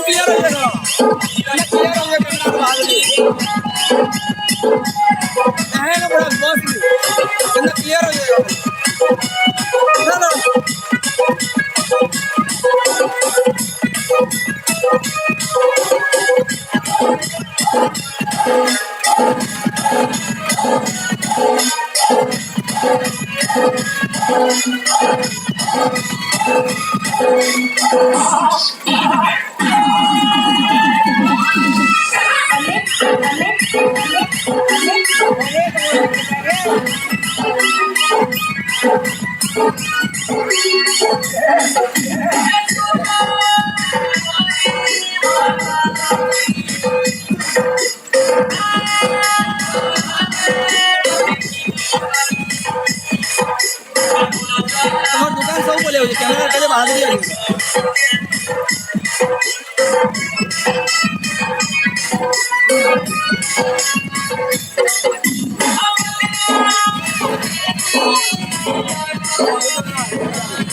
Clear हो जाएगा, clear हो जाएगा बादली है ना बड़ा बस क्लियर हो जाएगा ना। तुम्हार दुकान सब बोले कैमरा पहले बाहर दिया